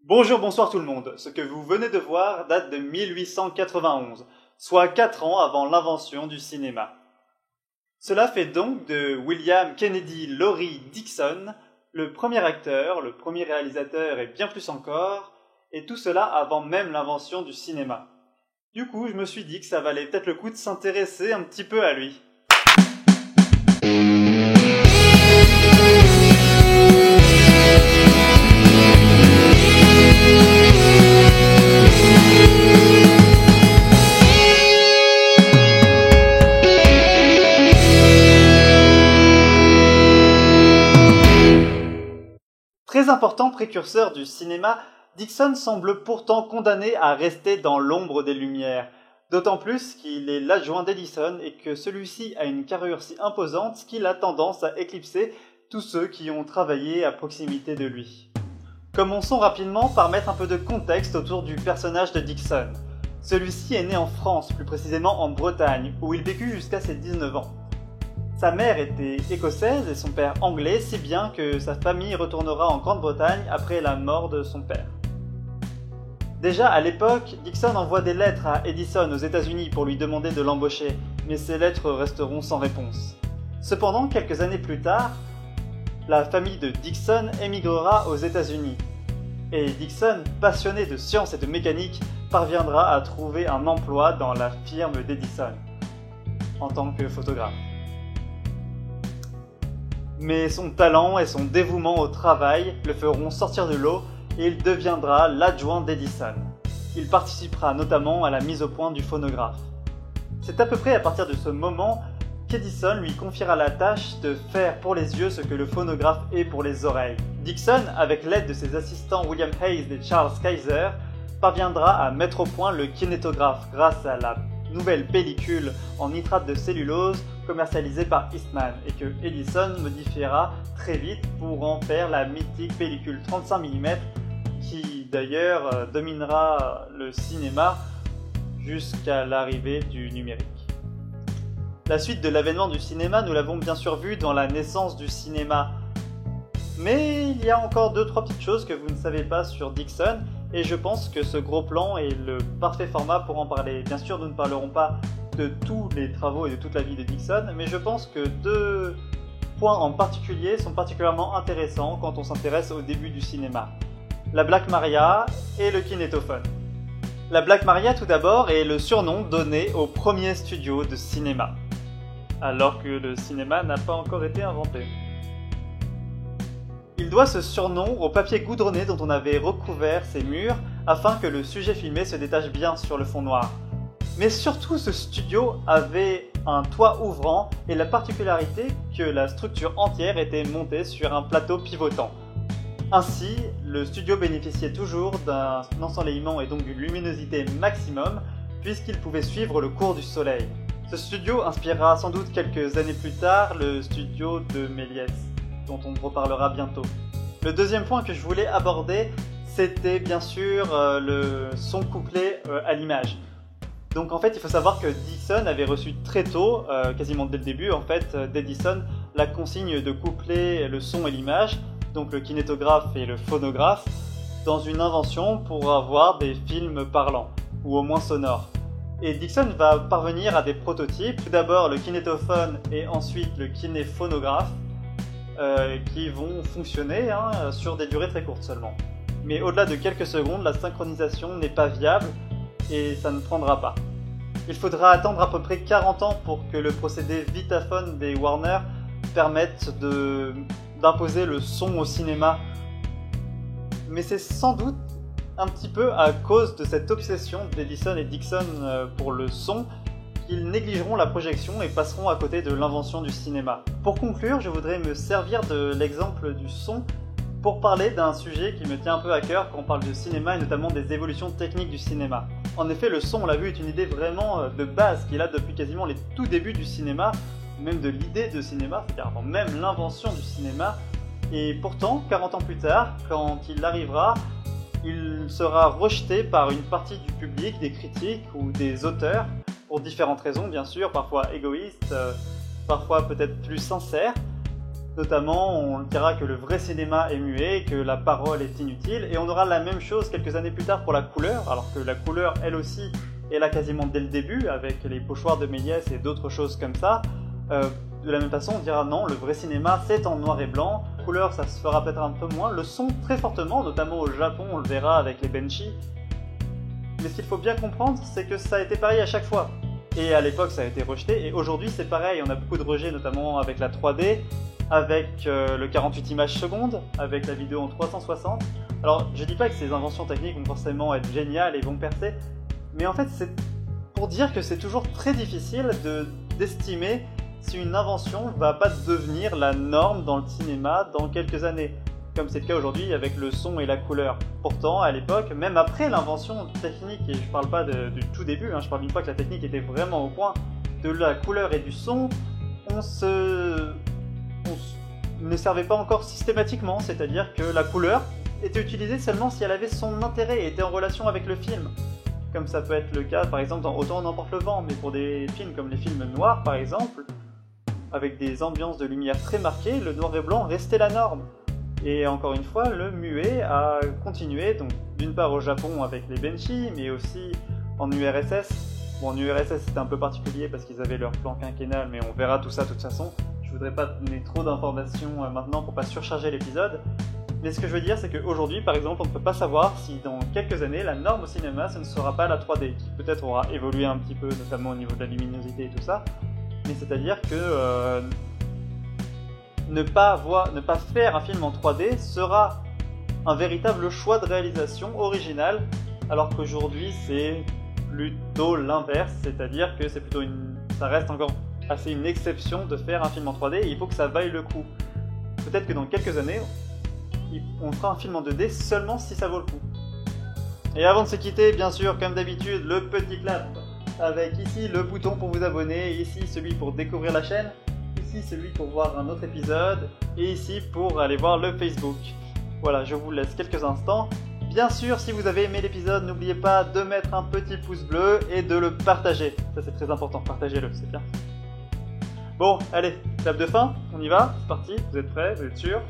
Bonjour, bonsoir tout le monde. Ce que vous venez de voir date de 1891, soit 4 ans avant l'invention du cinéma. Cela fait donc de William Kennedy Laurie Dickson le premier acteur, le premier réalisateur et bien plus encore, et tout cela avant même l'invention du cinéma. Du coup, je me suis dit que ça valait peut-être le coup de s'intéresser un petit peu à lui. Très important précurseur du cinéma, Dickson semble pourtant condamné à rester dans l'ombre des Lumières, d'autant plus qu'il est l'adjoint d'Edison et que celui-ci a une carrure si imposante qu'il a tendance à éclipser tous ceux qui ont travaillé à proximité de lui. Commençons rapidement par mettre un peu de contexte autour du personnage de Dickson. Celui-ci est né en France, plus précisément en Bretagne, où il vécut jusqu'à ses 19 ans. Sa mère était écossaise et son père anglais, si bien que sa famille retournera en Grande-Bretagne après la mort de son père. Déjà à l'époque, Dickson envoie des lettres à Edison aux États-Unis pour lui demander de l'embaucher, mais ces lettres resteront sans réponse. Cependant, quelques années plus tard, la famille de Dickson émigrera aux États-Unis. Et Dickson, passionné de science et de mécanique, parviendra à trouver un emploi dans la firme d'Edison, en tant que photographe. Mais son talent et son dévouement au travail le feront sortir de l'eau et il deviendra l'adjoint d'Edison. Il participera notamment à la mise au point du phonographe. C'est à peu près à partir de ce moment qu'Edison lui confiera la tâche de faire pour les yeux ce que le phonographe est pour les oreilles. Dickson, avec l'aide de ses assistants William Hayes et Charles Kaiser, parviendra à mettre au point le kinétographe grâce à la nouvelle pellicule en nitrate de cellulose commercialisée par Eastman et que Edison modifiera très vite pour en faire la mythique pellicule 35 mm qui d'ailleurs dominera le cinéma jusqu'à l'arrivée du numérique. La suite de l'avènement du cinéma, nous l'avons bien sûr vu dans la naissance du cinéma. Mais il y a encore 2-3 petites choses que vous ne savez pas sur Dickson et je pense que ce gros plan est le parfait format pour en parler. Bien sûr, nous ne parlerons pas de tous les travaux et de toute la vie de Dickson, mais je pense que 2 points en particulier sont particulièrement intéressants quand on s'intéresse au début du cinéma. La Black Maria et le kinétophone. La Black Maria tout d'abord est le surnom donné au premier studio de cinéma, alors que le cinéma n'a pas encore été inventé. Il doit ce surnom au papier goudronné dont on avait recouvert ses murs afin que le sujet filmé se détache bien sur le fond noir. Mais surtout, ce studio avait un toit ouvrant et la particularité que la structure entière était montée sur un plateau pivotant. Ainsi, le studio bénéficiait toujours d'un ensoleillement et donc d'une luminosité maximum puisqu'il pouvait suivre le cours du soleil. Ce studio inspirera sans doute quelques années plus tard le studio de Méliès, dont on reparlera bientôt. Le deuxième point que je voulais aborder, c'était bien sûr le son couplé à l'image. Donc en fait, il faut savoir que Dickson avait reçu très tôt, quasiment dès le début en fait, d'Edison, la consigne de coupler le son et l'image, donc le kinétographe et le phonographe, dans une invention pour avoir des films parlants, ou au moins sonores. Et Dickson va parvenir à des prototypes, tout d'abord le kinétophone et ensuite le kinéphonographe, qui vont fonctionner sur des durées très courtes seulement. Mais au-delà de quelques secondes, la synchronisation n'est pas viable et ça ne prendra pas. Il faudra attendre à peu près 40 ans pour que le procédé Vitaphone des Warner permette d'imposer le son au cinéma. Mais c'est sans doute un petit peu à cause de cette obsession d'Edison et Dickson pour le son qu'ils négligeront la projection et passeront à côté de l'invention du cinéma. Pour conclure, je voudrais me servir de l'exemple du son pour parler d'un sujet qui me tient un peu à cœur quand on parle de cinéma et notamment des évolutions techniques du cinéma. En effet, le son, on l'a vu, est une idée vraiment de base qui est là depuis quasiment les tout débuts du cinéma, même de l'idée de cinéma, c'est-à-dire avant même l'invention du cinéma. Et pourtant, 40 ans plus tard, quand il arrivera, il sera rejeté par une partie du public, des critiques ou des auteurs, pour différentes raisons bien sûr, parfois égoïstes, parfois peut-être plus sincères, Notamment, on dira que le vrai cinéma est muet, que la parole est inutile, et on aura la même chose quelques années plus tard pour la couleur, alors que la couleur, elle aussi, est là quasiment dès le début, avec les pochoirs de Méliès et d'autres choses comme ça. De la même façon, on dira non, le vrai cinéma, c'est en noir et blanc. La couleur, ça se fera peut-être un peu moins. Le son, très fortement, notamment au Japon, on le verra avec les Benchi. Mais ce qu'il faut bien comprendre, c'est que ça a été pareil à chaque fois. Et à l'époque, ça a été rejeté, et aujourd'hui, c'est pareil. On a beaucoup de rejets, notamment avec la 3D, avec le 48 images secondes, avec la vidéo en 360. Alors, je dis pas que ces inventions techniques vont forcément être géniales et vont percer, mais en fait, c'est pour dire que c'est toujours très difficile d'estimer si une invention va pas devenir la norme dans le cinéma dans quelques années, comme c'est le cas aujourd'hui avec le son et la couleur. Pourtant, à l'époque, même après l'invention technique, et je parle pas du tout début, je parle d'une fois que la technique était vraiment au point, de la couleur et du son, on ne servait pas encore systématiquement, c'est-à-dire que la couleur était utilisée seulement si elle avait son intérêt et était en relation avec le film. Comme ça peut être le cas par exemple dans Autant n'emporte le vent, mais pour des films comme les films noirs par exemple, avec des ambiances de lumière très marquées, le noir et blanc restait la norme. Et encore une fois, le muet a continué, donc d'une part au Japon avec les Benchi, mais aussi en URSS. Bon, en URSS c'était un peu particulier parce qu'ils avaient leur plan quinquennal, mais on verra tout ça de toute façon. Je voudrais pas donner trop d'informations maintenant pour pas surcharger l'épisode. Mais ce que je veux dire, c'est qu'aujourd'hui, par exemple, on ne peut pas savoir si dans quelques années, la norme au cinéma, ce ne sera pas la 3D, qui peut-être aura évolué un petit peu, notamment au niveau de la luminosité et tout ça. Mais c'est-à-dire que ne pas faire un film en 3D sera un véritable choix de réalisation original, alors qu'aujourd'hui, c'est plutôt l'inverse, c'est-à-dire que c'est plutôt ça reste encore assez une exception de faire un film en 3D et il faut que ça vaille le coup. Peut-être que dans quelques années, on fera un film en 2D seulement si ça vaut le coup. Et avant de se quitter, bien sûr, comme d'habitude, le petit clap, avec ici le bouton pour vous abonner, ici celui pour découvrir la chaîne, ici celui pour voir un autre épisode, et ici pour aller voir le Facebook. Voilà, je vous laisse quelques instants. Bien sûr, si vous avez aimé l'épisode, n'oubliez pas de mettre un petit pouce bleu et de le partager. Ça c'est très important, partagez-le, c'est bien. Bon, allez, clap de fin, on y va, c'est parti, vous êtes prêts, vous êtes sûrs ?